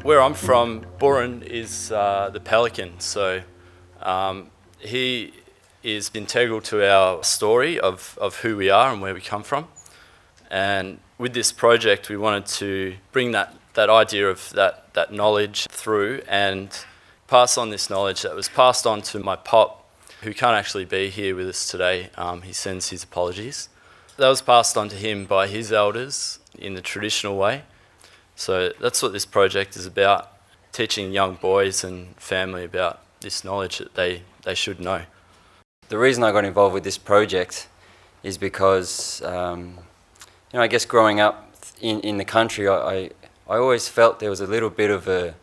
Where I'm from, Boorun is the pelican, so he is integral to our story of who we are and where we come from. And with this project, we wanted to bring that idea of that knowledge through and pass on this knowledge that was passed on to my pop, who can't actually be here with us today. He sends his apologies. That was passed on to him by his elders in the traditional way. So that's what this project is about, teaching young boys and family about this knowledge that they should know. The reason I got involved with this project is because, I guess growing up in the country, I always felt there was a little bit of a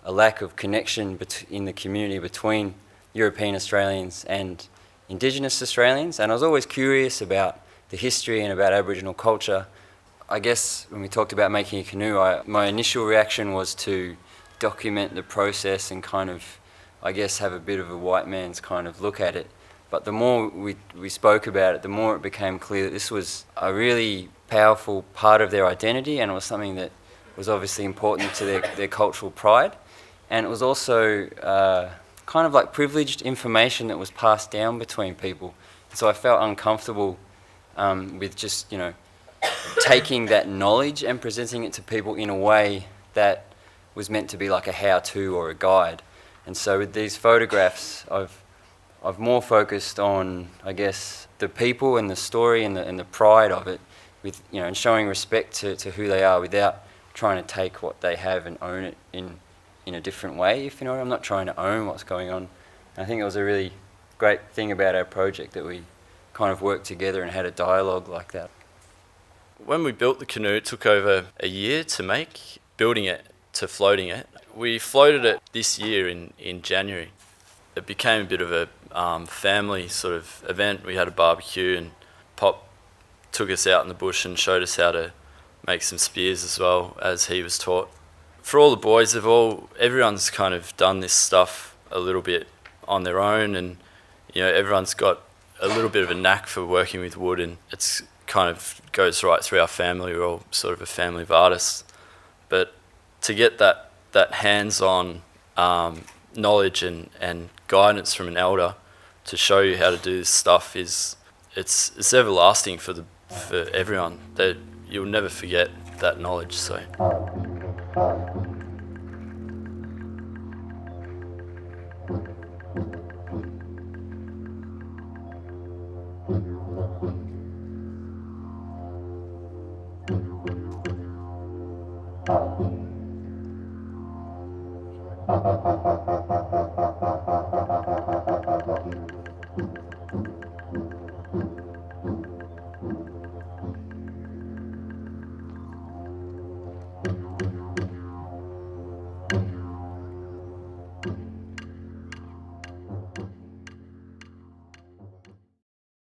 lack of connection in the community between European Australians and Indigenous Australians, and I was always curious about the history and about Aboriginal culture. I guess when we talked about making a canoe, my initial reaction was to document the process and kind of, I guess, have a bit of a white man's kind of look at it. But the more we spoke about it, the more it became clear that this was a really powerful part of their identity, and it was something that was obviously important to their cultural pride. And it was also kind of like privileged information that was passed down between people. So I felt uncomfortable with just, taking that knowledge and presenting it to people in a way that was meant to be like a how-to or a guide. And so with these photographs, I've more focused on, I guess, the people and the story and the pride of it, with and showing respect to who they are without trying to take what they have and own it in a different way. If you know, I'm not trying to own what's going on. And I think it was a really great thing about our project that we kind of worked together and had a dialogue like that. When we built the canoe, it took over a year to make, building it to floating it. We floated it this year in January. It became a bit of a family sort of event. We had a barbecue and Pop took us out in the bush and showed us how to make some spears as well, as he was taught. For all the boys, everyone's kind of done this stuff a little bit on their own, and everyone's got a little bit of a knack for working with wood, and it's kind of goes right through our family. We're all sort of a family of artists. But to get that hands-on knowledge and guidance from an elder to show you how to do this stuff it's everlasting for everyone. That you'll never forget that knowledge. So. Ha ha ha ha.